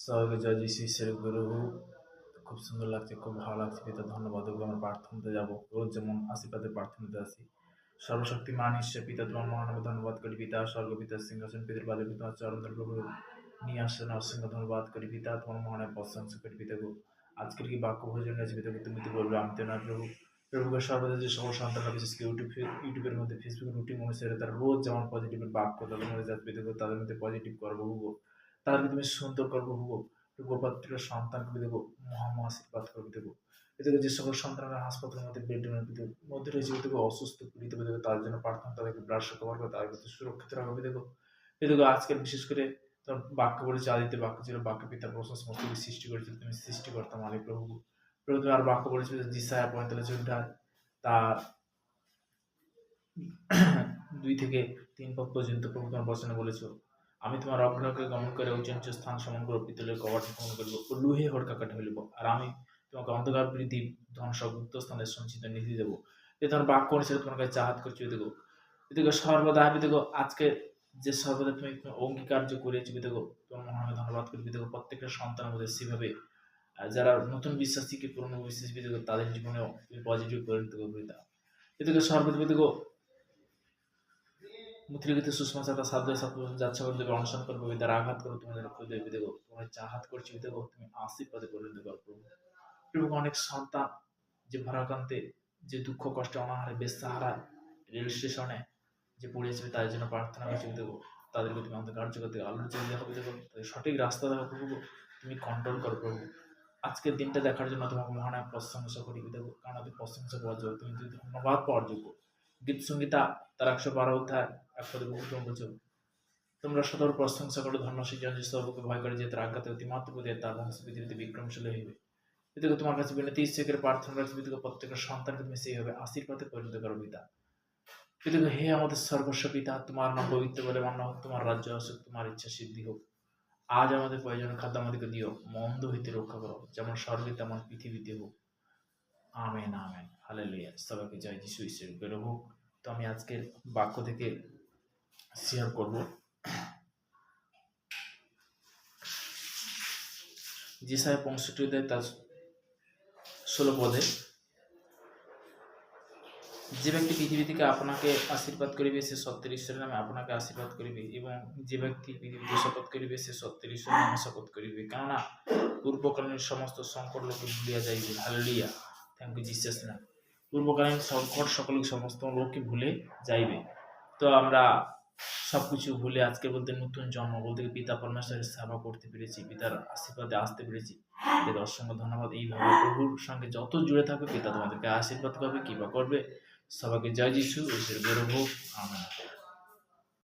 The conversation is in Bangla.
সবাইকে জয় যিশু ঈশ্বরের গুরু। খুব সুন্দর লাগছে, খুব ভালো লাগছে। পিতা ধন্যবাদ। ওগুলো আমার প্রার্থনাতে যাবো, রোজ যেমন আশীর্বাদের প্রার্থনাতে আসি। সর্বশক্তিমান ঈশ্বর পিতা, তোমার মহানামে ধন্যবাদ করি। পিতা স্বর্গ পিতার সিংহাসন পিতার বাজে পিতা চরণের প্রভু নিয়ে আসেন, অসংখ্য ধন্যবাদ করি। পিতা তোমার মহানায় প্রশংসা করি। পিতা গো, আজকের কি বাক্য ভোজন আছে পিতা, তুমি তো বলবে আমি তো না প্রভু। প্রভুকে সর্বদা যে সকল সন্তানরা বিশেষ করে ইউটিউবের মধ্যে ফেসবুকের রুটিন অনুসারে তারা রোজ যেমন পজিটিভের বাক্য তাদের মধ্যে যাচ্ছে পিতা, তাদের মধ্যে পজিটিভ করবো গো, তাদেরকে তুমি সুন্দর করবো গো। গোপাত্রের সন্তানকে দেবো, মহা আশীর্বাদ করবে দেবো। এদিকে যে সকল সন্তানরা হাসপাতালের মধ্যে বেডের মধ্যে রয়েছে দেবো, অসুস্থ পীড়িত দেবো, তার জন্য প্রার্থনা, তাদেরকে ব্লাড কভার করে তাদেরকে সুরক্ষিত রাখবে দেবো। এদিকে আজকের বিশেষ করে তোমার বাক্য বলেছে, আদিতে বাক্য ছিল, বাক্য পিতার প্রশ্ন সমস্ত সৃষ্টি করেছিল, তুমি সৃষ্টিকর্তা মালিক প্রভু। প্রভু তুমি আর বাক্য বলেছিল জিসায়া 45 অধ্যায় তার 2 থেকে 3 পদ পর্যন্ত প্রভু তোমার বচনে বলেছো, আমি তোমার অগ্রকে গমন করে উচ্চ স্থান সমান করে পিতলের কবাট ভ্রমণ করিব ও লুহে হড়কা কাটে ফেলিব, আর আমি তোমাকে অন্ধকার বৃদ্ধি ধ্বংস গুপ্ত স্থানে সঞ্চিত নিধি দেবো। যে তোমার বাক্য অনুসারে তোমার কাছে চাহাত করছি দেখো, দেখো সর্বদা আমি দেখো আজকে যে সর্বদা তুমি অঙ্গীকার্য করেছি দেখো, তোমার মহানামে ধন্যবাদ করি। দেখো প্রত্যেকটা সন্তানের মধ্যে সেভাবে যারা নতুন বিশ্বাসীকে পুরনো বিশ্বাসী দেখো তাদের জীবনেও তুমি পজিটিভ পরিণত করবে। এদিকে সর্বদা দেখো মুদ্রিগত সুষমা সাথে সাধ্য সাধ্য যাচ্ছে দেবে, অনশন করবে, তার আঘাত করো তোমাদের দেবে দেখো, তোমার চাহাত করছি দেখো, তুমি আশীর্বাদে পরিণত করো প্রভু। এবং অনেক সন্তান যে ভারাক্রান্তে, যে দুঃখ কষ্টে অনাহারে বেসাহারা রেল স্টেশনে যে পড়েছে, তাদের জন্য প্রার্থনা করছি দেখো, তাদেরকে তুমি আমাদের কার্যকর থেকে আলোর জন্য দেখাবে দেখো, তাদের সঠিক রাস্তা দেখো প্রভু, তুমি কন্ট্রোল করো প্রভু। আজকের দিনটা দেখার জন্য তোমাকে মহানায় প্রশংসা করি দেখো, কারণ তুমি প্রশংসা পাওয়ার যোগ্য, তুমি ধন্যবাদ পাওয়ার যোগ্য। গীত সংগীতা তার 112 অধ্যায় 1 পদে বলছো, তোমরা সদর প্রশংসা করো, ধন্য সেই জন যে সর্বকে ভয় করে, যে তার আজ্ঞাতে অতিমাত্র বোধে তার বংশ পৃথিবীতে বিক্রমশীল হইবে। এদিকে তোমার কাছে বিনতি ইচ্ছেকের প্রার্থনা রাখছি, এদিকে প্রত্যেকের সন্তানকে তুমি সেইভাবে আশীর্বাদে পরিণত করো পিতা। এদিকে হে আমাদের সর্বস্ব পিতা, তোমার নাম পবিত্র বলে মান্য হোক, তোমার রাজ্য আসুক, তোমার ইচ্ছা সিদ্ধি হোক। আজ আমাদের প্রয়োজনীয় খাদ্য আমাদেরকে দিও, মন্দ হইতে রক্ষা করো, যেমন স্বর্গে তেমন পৃথিবীতে হোক। Amen amen hallelujah. সবাইকে জয় যিশু ঈশ্বরের গৌরব হোক। তো আমি আজকের বাক্য থেকে শেয়ার করব যেসায় 65 অধ্যায় তার 16 পদে, যে ব্যক্তি পৃথিবী থেকে আপনাকে আশীর্বাদ করিবে সে সত্যের ঈশ্বরের নামে আপনাকে আশীর্বাদ করিবে, এবং যে ব্যক্তি পৃথিবীতে শপথ করিবে সে সত্যের ঈশ্বরের নামে শপথ করিবে, কেননা পূর্বকালীন সমস্ত সংকট লোকে ভুলিয়া যাইবে। হালেলুয়া, থ্যাংক ইউ জিসাস নাম। পূর্বকালীন সংকট সকল সমস্ত লোককে ভুলে যাইবে। তো আমরা সবকিছু ভুলে আজকে বলতে নতুন জন্ম বলতে পিতা পরমেশ্বরের সেবা করতে পেরেছি, পিতার আশীর্বাদে আসতে পেরেছি, এদের অসংখ্য ধন্যবাদ। এইভাবে প্রভুর সঙ্গে যত জুড়ে থাকবে পিতা তোমাদেরকে আশীর্বাদ করবে, কিবা করবে। সবাইকে জয় যিশু, ঈশ্বরের গৌরব হোক। আমেন।